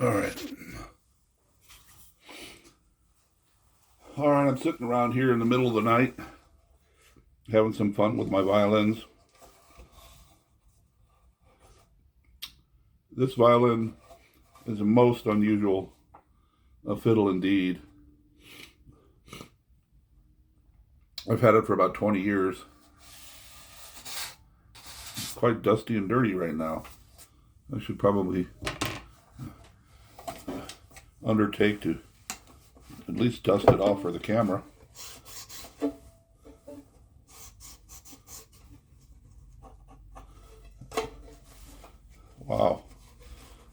All right. All right, I'm sitting around here in the middle of the night, having some fun with my violins. This violin is a most unusual fiddle indeed. I've had it for about 20 years. It's quite dusty and dirty right now. I should probably undertake to at least dust it off for the camera. Wow.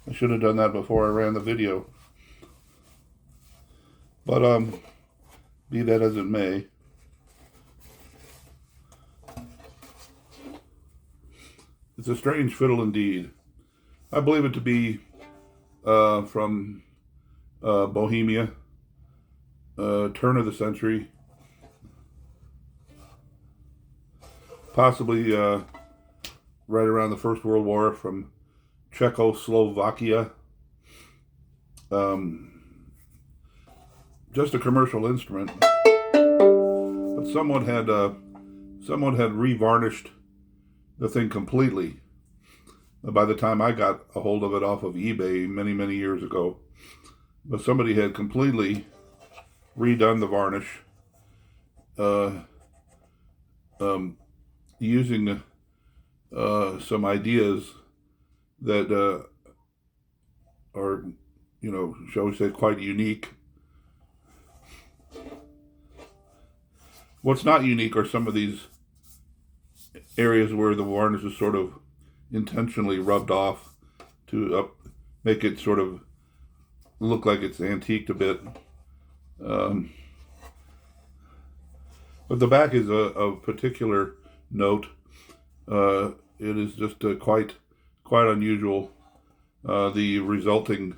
I should have done that before I ran the video. But be that as it may, it's a strange fiddle indeed. I believe it to be from Bohemia, turn of the century, possibly right around the First World War, from Czechoslovakia. Just a commercial instrument, but someone had revarnished the thing completely by the time I got a hold of it off of eBay many years ago. But somebody had completely redone the varnish using some ideas that are, shall we say, quite unique. What's not unique are some of these areas where the varnish is sort of intentionally rubbed off to make it sort of look like it's antiqued a bit. But the back is a particular note. It is just quite unusual. The resulting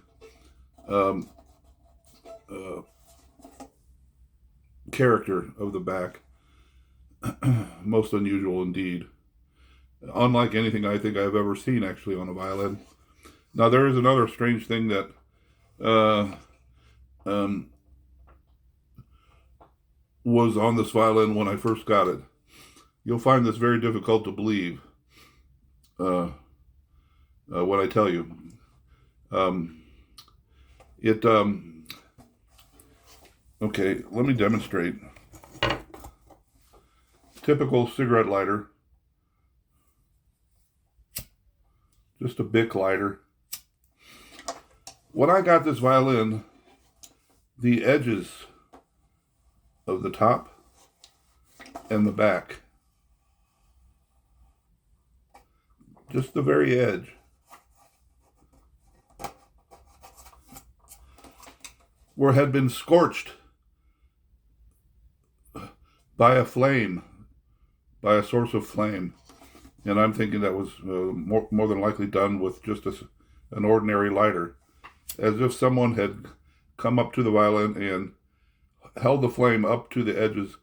character of the back, most unusual indeed. Unlike anything I think I've ever seen actually on a violin. Now there is another strange thing that was on this violin when I first got it. You'll find this very difficult to believe when I tell you. Okay, let me demonstrate. Typical cigarette lighter. Just a Bic lighter. When I got this violin, the edges of the top and the back, just the very edge, had been scorched by a flame, by a source of flame. And I'm thinking that was more than likely done with just an ordinary lighter, as if someone had come up to the violin and held the flame up to the edges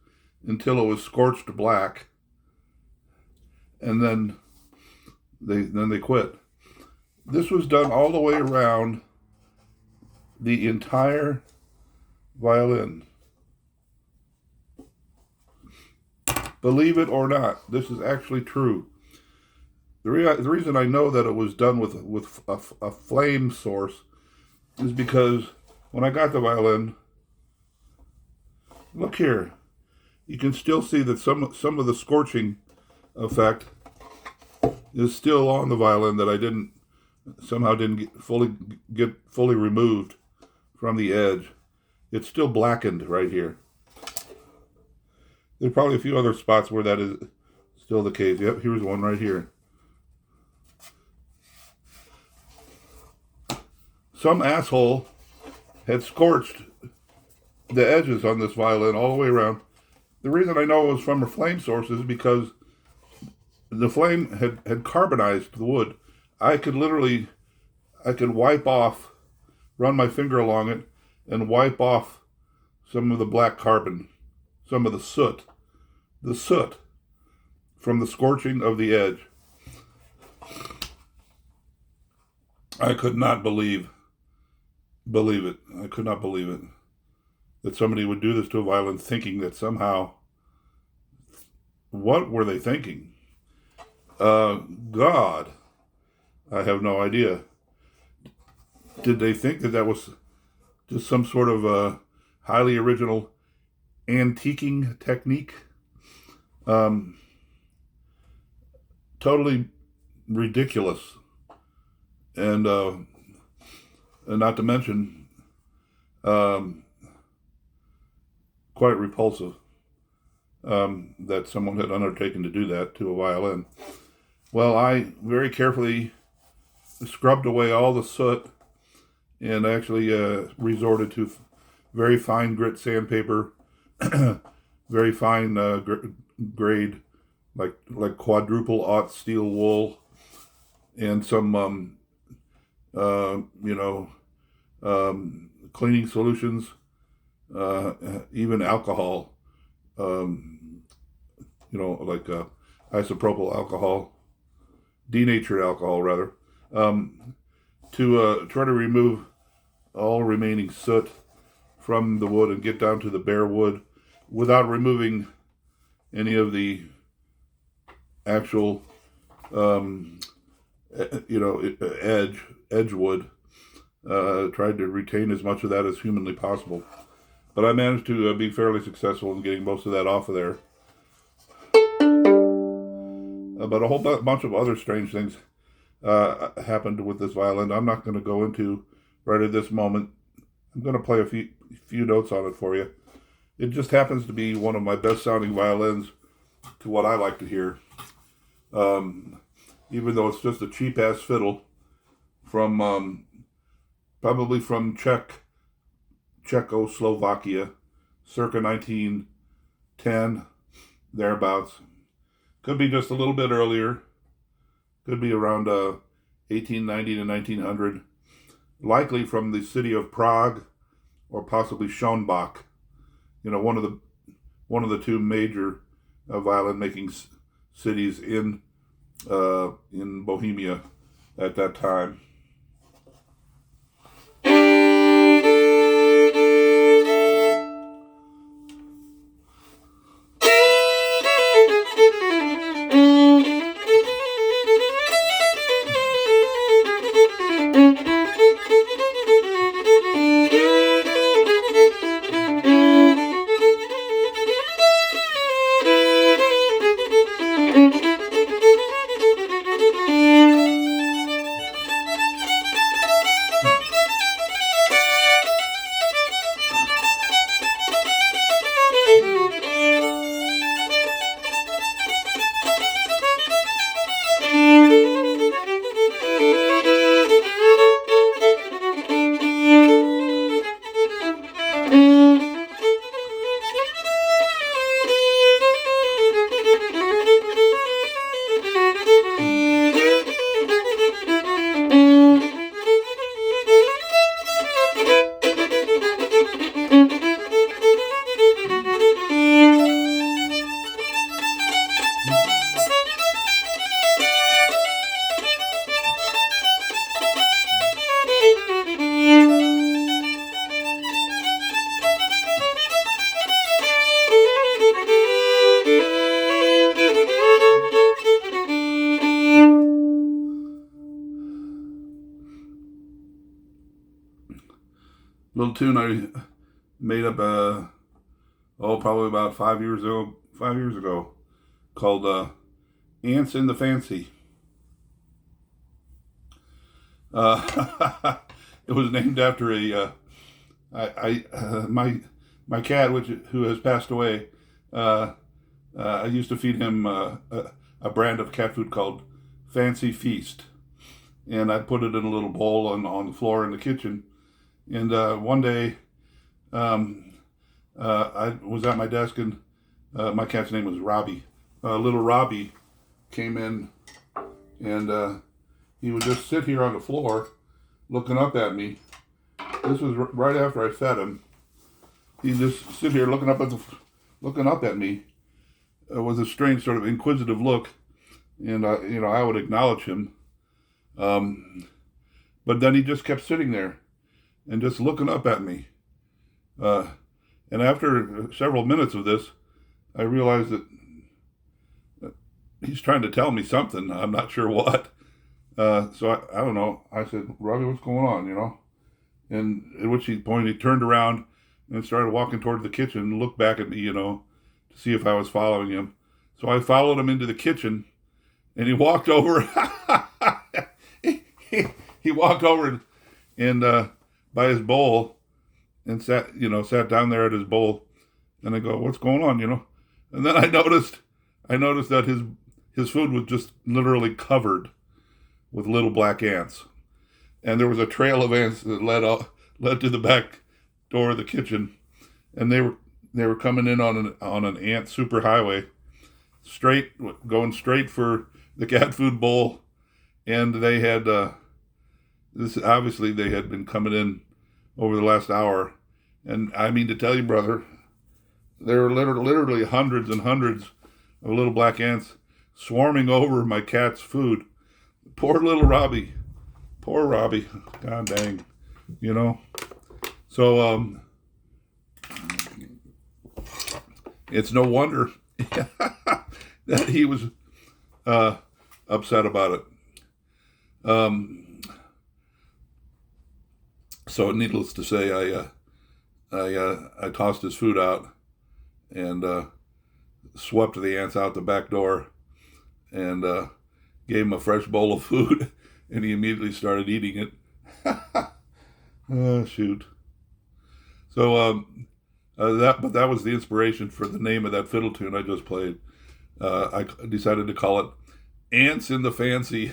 until it was scorched black, and then they quit. This was done all the way around the entire violin. Believe it or not, this is actually true. The reason I know that it was done with a flame source is because when I got the violin, look here, you can still see that some of the scorching effect is still on the violin that I didn't get fully removed from the edge. It's still blackened right here. There's probably a few other spots where that is still the case. Yep, here's one right here. Some asshole had scorched the edges on this violin all the way around. The reason I know it was from a flame source is because the flame had carbonized the wood. I could wipe off, run my finger along it, and wipe off some of the black carbon, some of the soot from the scorching of the edge. I could not believe believe it. I could not believe it. That somebody would do this to a violin thinking that somehow, what were they thinking? God, I have no idea. Did they think that that was just some sort of highly original antiquing technique? Totally ridiculous. And not to mention, quite repulsive that someone had undertaken to do that to a violin. Well, I very carefully scrubbed away all the soot and actually resorted to very fine grit sandpaper, very fine grade, like quadruple aught steel wool, and some cleaning solutions, even alcohol, like isopropyl alcohol, denatured alcohol rather, to try to remove all remaining soot from the wood and get down to the bare wood without removing any of the actual edge wood. Tried to retain as much of that as humanly possible, but I managed to be fairly successful in getting most of that off of there. But a whole bunch of other strange things happened with this violin. I'm not going to go into right at this moment. I'm going to play a few notes on it for you. It just happens to be one of my best sounding violins to what I like to hear. Even though it's just a cheap ass fiddle from probably from Czechoslovakia, circa 1910, thereabouts. Could be just a little bit earlier. Could be around 1890 to 1900. Likely from the city of Prague, or possibly Schönbach. One of the two major violin making cities in Bohemia at that time. Little tune I made up probably about 5 years ago, called Ants in the Fancy. It was named after my cat, who has passed away. I used to feed him a brand of cat food called Fancy Feast, and I put it in a little bowl on the floor in the kitchen. And one day, I was at my desk, and my cat's name was Robbie. Little Robbie came in, and he would just sit here on the floor looking up at me. This was right after I fed him. He'd just sit here looking up at me with a strange sort of inquisitive look, and I would acknowledge him, but then he just kept sitting there. and just looking up at me. And after several minutes of this, I realized that he's trying to tell me something. I'm not sure what. So I don't know. I said, Robbie, what's going on, you know? And at which he pointed, he turned around and started walking toward the kitchen and looked back at me, you know, to see if I was following him. So I followed him into the kitchen, and he walked over. he walked over and by his bowl and sat down there at his bowl. And I go, what's going on, you know? And then I noticed that his food was just literally covered with little black ants. And there was a trail of ants that led to the back door of the kitchen. And they were coming in on an ant superhighway, going straight for the cat food bowl. And they had they had been coming in over the last hour. And I mean to tell you, brother, there were literally hundreds and hundreds of little black ants swarming over my cat's food. Poor little Robbie. Poor Robbie. God dang. You know? So, it's no wonder that he was upset about it. So needless to say, I tossed his food out and swept the ants out the back door and gave him a fresh bowl of food, and he immediately started eating it. Oh, shoot. So that was the inspiration for the name of that fiddle tune I just played. I decided to call it Ants in the Fancy.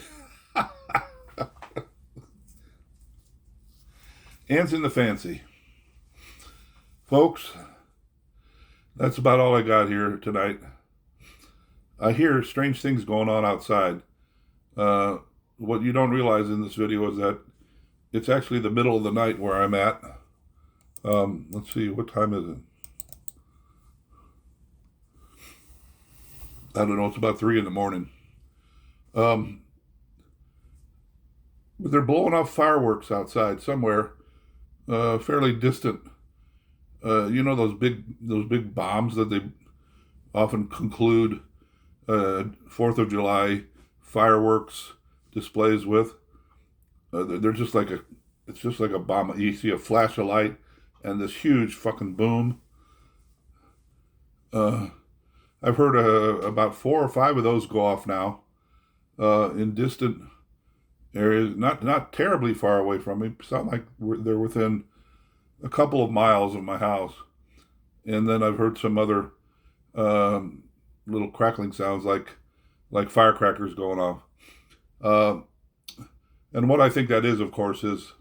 Ants in the Fancy. Folks, that's about all I got here tonight. I hear strange things going on outside. What you don't realize in this video is that it's actually the middle of the night where I'm at. Let's see, what time is it? I don't know, it's about 3 a.m. But they're blowing off fireworks outside somewhere, fairly distant. You know those big bombs that they often conclude 4th of July fireworks displays with. They're just like it's just like a bomb. You see a flash of light and this huge fucking boom. I've heard about 4 or 5 of those go off now in distant areas, not terribly far away from me. Sound like they're within a couple of miles of my house. And then I've heard some other little crackling sounds like firecrackers going off. And what I think that is, of course, is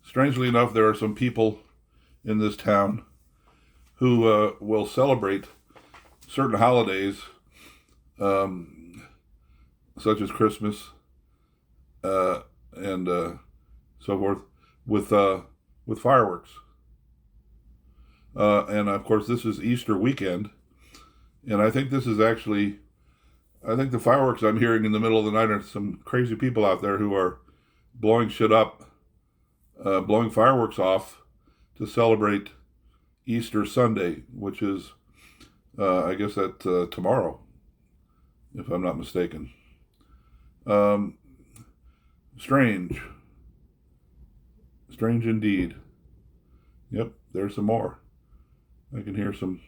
strangely enough, there are some people in this town who will celebrate certain holidays, such as Christmas and so forth, with fireworks. And of course, this is Easter weekend, and I think this is actually, I think the fireworks I'm hearing in the middle of the night are some crazy people out there who are blowing shit up, blowing fireworks off to celebrate Easter Sunday, which is, I guess that tomorrow, if I'm not mistaken. Strange indeed. Yep, there's some more. I can hear some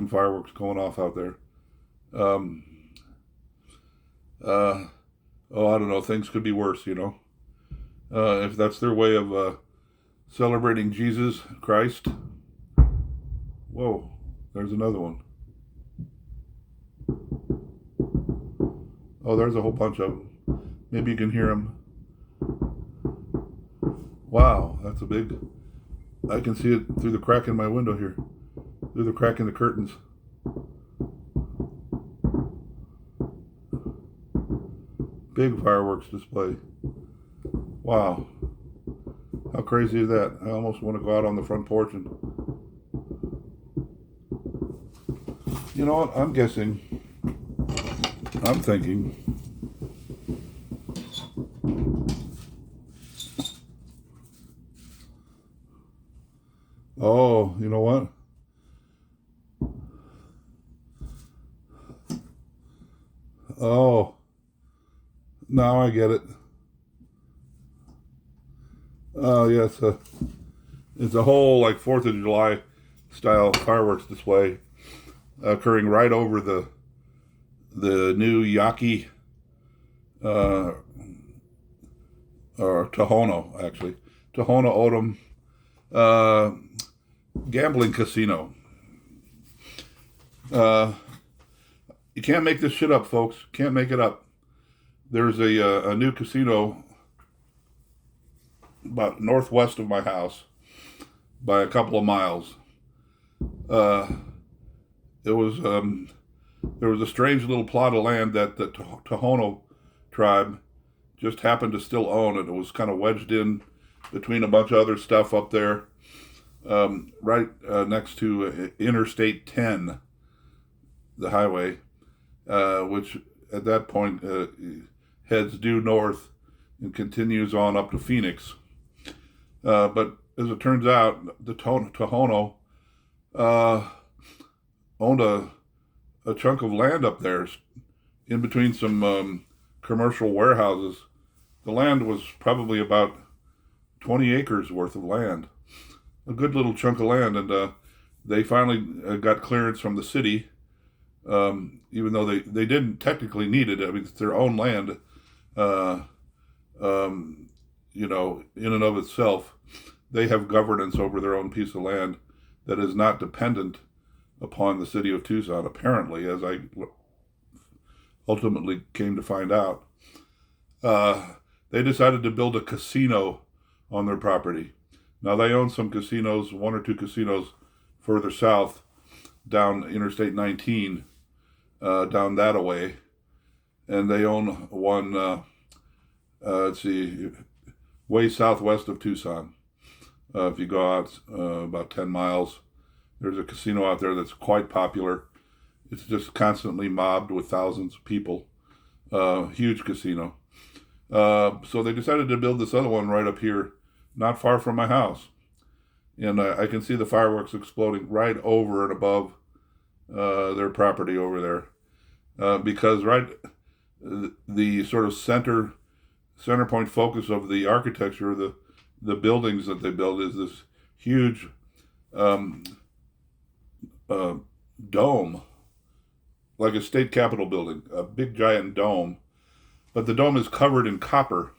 fireworks going off out there. I don't know, things could be worse, you know. If that's their way of celebrating Jesus Christ. Whoa, there's another one. Oh, there's a whole bunch of them. Maybe you can hear them. Wow, that's a big... I can see it through the crack in my window here. Through the crack in the curtains. Big fireworks display. Wow. How crazy is that? I almost want to go out on the front porch and... You know what? I'm thinking Oh, now I get it. Oh, yes, it's a whole like 4th of July style fireworks display occurring right over the new Yaqui or Tohono, actually. Tohono O'odham gambling casino. You can't make this shit up, folks. Can't make it up. There's a new casino about northwest of my house by a couple of miles. It was there was a strange little plot of land that the Tohono tribe just happened to still own, and it was kind of wedged in between a bunch of other stuff up there, right next to Interstate 10, the highway, which at that point heads due north and continues on up to Phoenix. But as it turns out, the Tohono owned a chunk of land up there in between some commercial warehouses. The land was probably about 20 acres worth of land, a good little chunk of land, and they finally got clearance from the city, even though they didn't technically need it. I mean, it's their own land, you know, in and of itself. They have governance over their own piece of land that is not dependent upon the city of Tucson, apparently, as I ultimately came to find out. They decided to build a casino on their property. Now, they own some casinos, 1 or 2 casinos further south, down Interstate 19, down that away. And they own one, let's see, way southwest of Tucson. If you go out about 10 miles, there's a casino out there that's quite popular. It's just constantly mobbed with thousands of people. Huge casino. So they decided to build this other one right up here, not far from my house. And I can see the fireworks exploding right over and above their property over there. Because right, the sort of center point focus of the architecture, the buildings that they build is this huge dome, like a state capitol building, a big giant dome. But the dome is covered in copper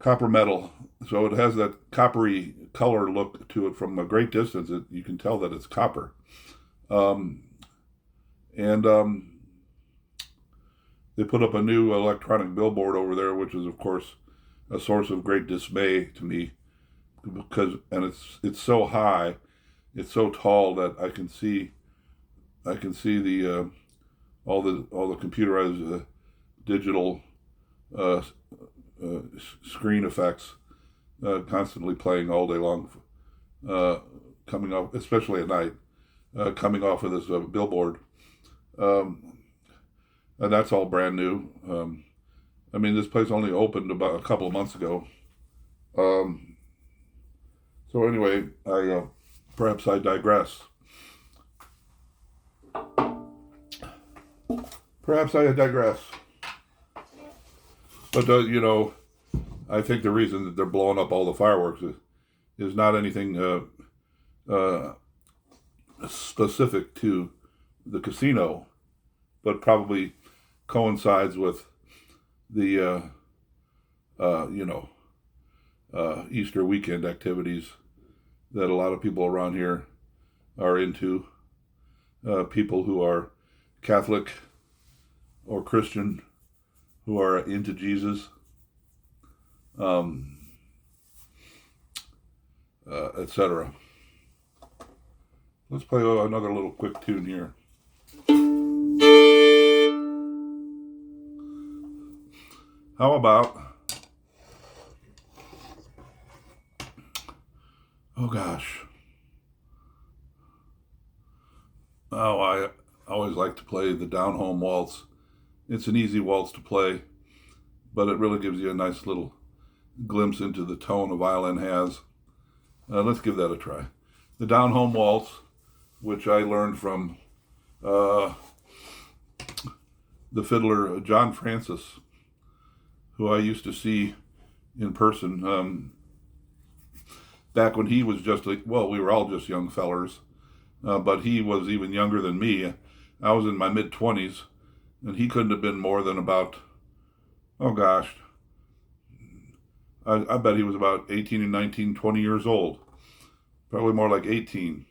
metal. So it has that coppery color look to it from a great distance. You can tell that it's copper. They put up a new electronic billboard over there, which is, of course, a source of great dismay to me, because it's so high, it's so tall that I can see the all the computerized digital screen effects constantly playing all day long, coming off, especially at night, coming off of this billboard, and that's all brand new. I mean, this place only opened about a couple of months ago. So anyway, perhaps I digress. But, you know, I think the reason that they're blowing up all the fireworks is not anything specific to the casino, but probably coincides with the, Easter weekend activities that a lot of people around here are into. People who are Catholic or Christian who are into Jesus, etc. Let's play another little quick tune here. How about, oh gosh, I always like to play the Down Home Waltz. It's an easy waltz to play, but it really gives you a nice little glimpse into the tone a violin has. Let's give that a try. The Down Home Waltz, which I learned from the fiddler John Francis, who I used to see in person back when he was just like, well, we were all just young fellers, but he was even younger than me. I was in my mid-20s, and he couldn't have been more than about, oh gosh, I bet he was about 18 and 19, 20 years old. Probably more like 18.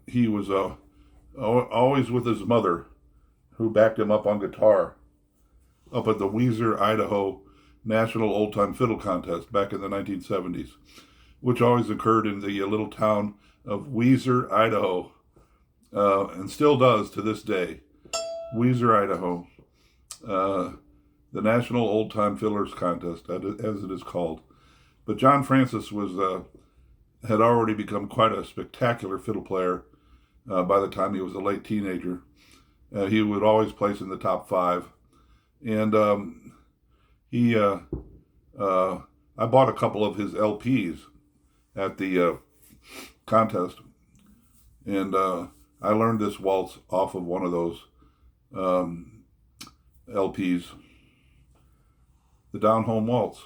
He was always with his mother, who backed him up on guitar, up at the Weiser, Idaho National Old Time Fiddle Contest back in the 1970s, which always occurred in the little town of Weiser, Idaho, and still does to this day. Weiser, Idaho, the National Old Time Fiddlers Contest, as it is called. But John Francis had already become quite a spectacular fiddle player by the time he was a late teenager. He would always place in the top 5. And I bought a couple of his LPs at the contest. And I learned this waltz off of one of those LPs. The Down Home Waltz.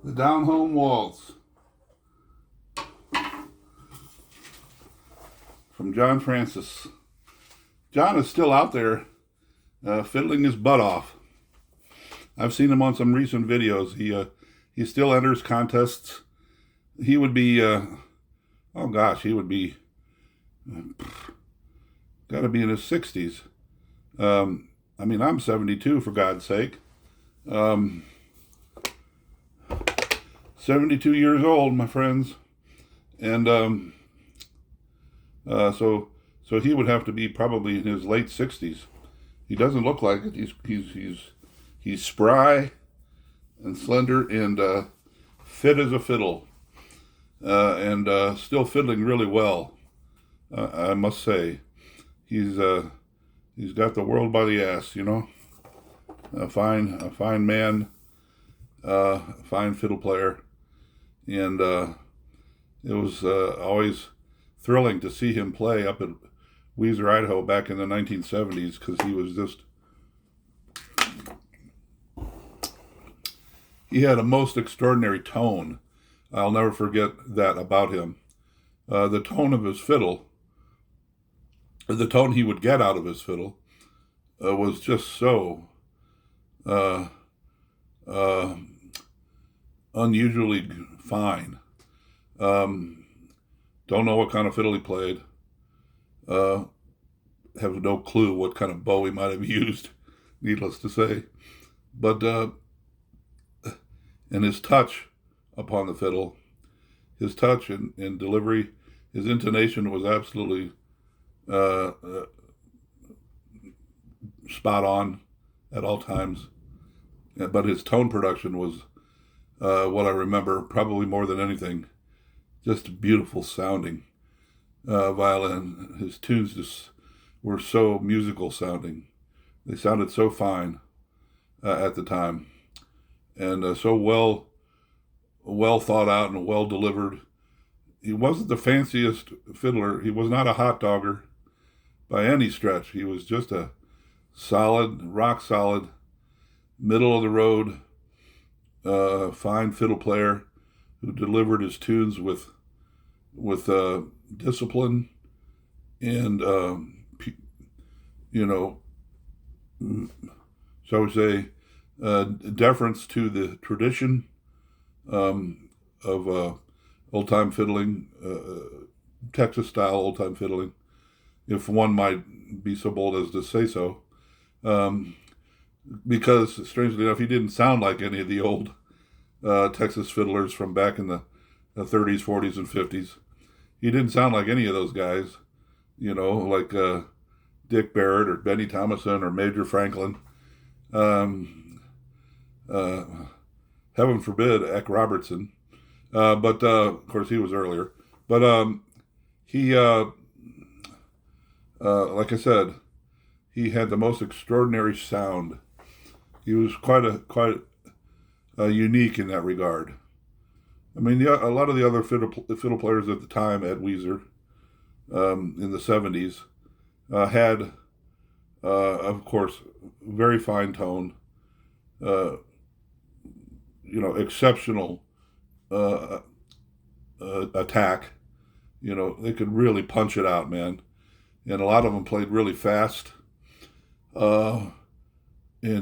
The Down Home Waltz from John Francis. John is still out there fiddling his butt off. I've seen him on some recent videos. He still enters contests. He would be, he would be, got to be in his 60s. I'm 72, for God's sake. 72 years old, my friends. And so he would have to be probably in his late 60s. He doesn't look like it. He's spry. and slender and fit as a fiddle, and still fiddling really well. I must say, he's got the world by the ass, you know. A fine man, a fine fiddle player, and it was always thrilling to see him play up at Weiser, Idaho, back in the 1970s, because he had a most extraordinary tone. I'll never forget that about him. The tone of his fiddle, the tone he would get out of his fiddle, was just so unusually fine. Don't know what kind of fiddle he played. Have no clue what kind of bow he might have used, needless to say. But and his touch upon the fiddle, his touch and delivery, his intonation was absolutely spot on at all times. But his tone production was what I remember probably more than anything. Just beautiful sounding violin. His tunes just were so musical sounding. They sounded so fine at the time, and so well thought out and well delivered. He wasn't the fanciest fiddler. He was not a hot dogger by any stretch. He was just a solid, rock solid, middle of the road, fine fiddle player who delivered his tunes with discipline and shall we say, deference to the tradition of old-time fiddling, Texas-style old-time fiddling, if one might be so bold as to say so. Because, strangely enough, he didn't sound like any of the old Texas fiddlers from back in the 30s, 40s, and 50s. He didn't sound like any of those guys, like Dick Barrett or Benny Thomason or Major Franklin. Heaven forbid, Eck Robertson. But of course, he was earlier. But he, like I said, he had the most extraordinary sound. He was quite unique in that regard. I mean, a lot of the other fiddle players at the time at Weiser in the 70s had, of course, very fine tone, exceptional attack. They could really punch it out, man. And a lot of them played really fast, and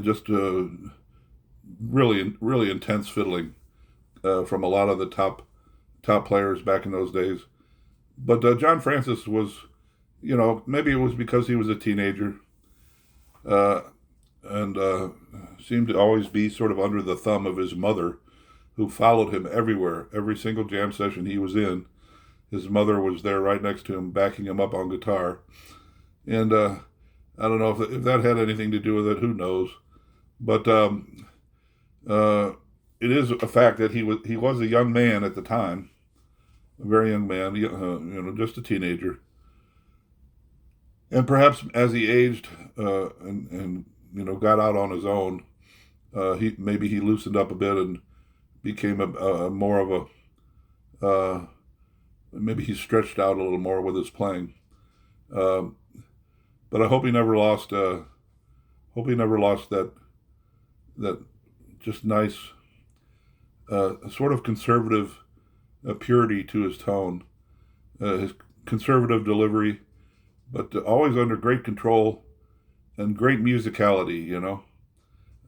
just really, really intense fiddling from a lot of the top players back in those days. But John Francis was, maybe it was because he was a teenager, and seemed to always be sort of under the thumb of his mother, who followed him everywhere. Every single jam session he was in, his mother was there right next to him, backing him up on guitar. And I don't know if that had anything to do with it. Who knows? But it is a fact that he was a young man at the time, a very young man, just a teenager. And perhaps as he aged and got out on his own, he loosened up a bit and became a more of a maybe he stretched out a little more with his playing. But I hope he never lost. That just nice, sort of conservative purity to his tone, his conservative delivery, but always under great control and great musicality.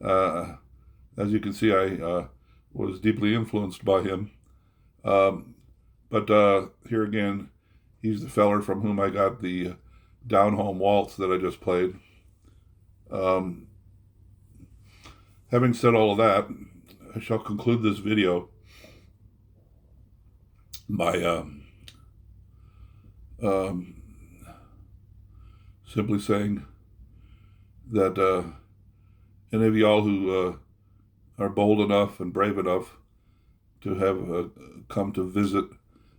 As you can see, I was deeply influenced by him. But here again, he's the feller from whom I got the Down Home Waltz that I just played. Having said all of that, I shall conclude this video by simply saying that any of y'all who are bold enough and brave enough to have come to visit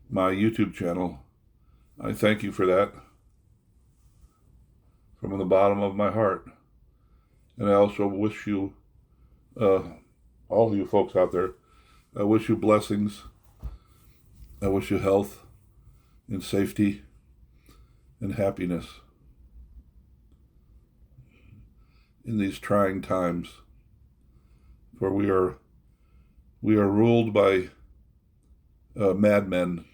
my YouTube channel. I thank you for that from the bottom of my heart. And I also wish you, all of you folks out there, I wish you blessings. I wish you health and safety and happiness in these trying times. For we are ruled by madmen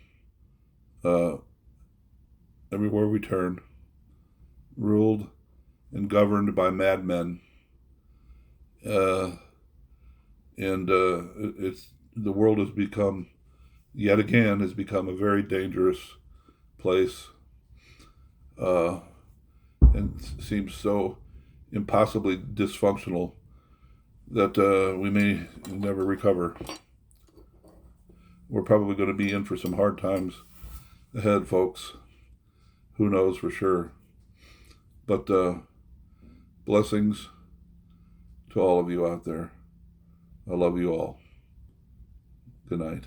everywhere we turn, ruled and governed by madmen, and it's the world has become, yet again, has become a very dangerous place, and seems so impossibly dysfunctional that we may never recover. We're probably going to be in for some hard times ahead, folks. Who knows for sure? But blessings to all of you out there. I love you all. Good night.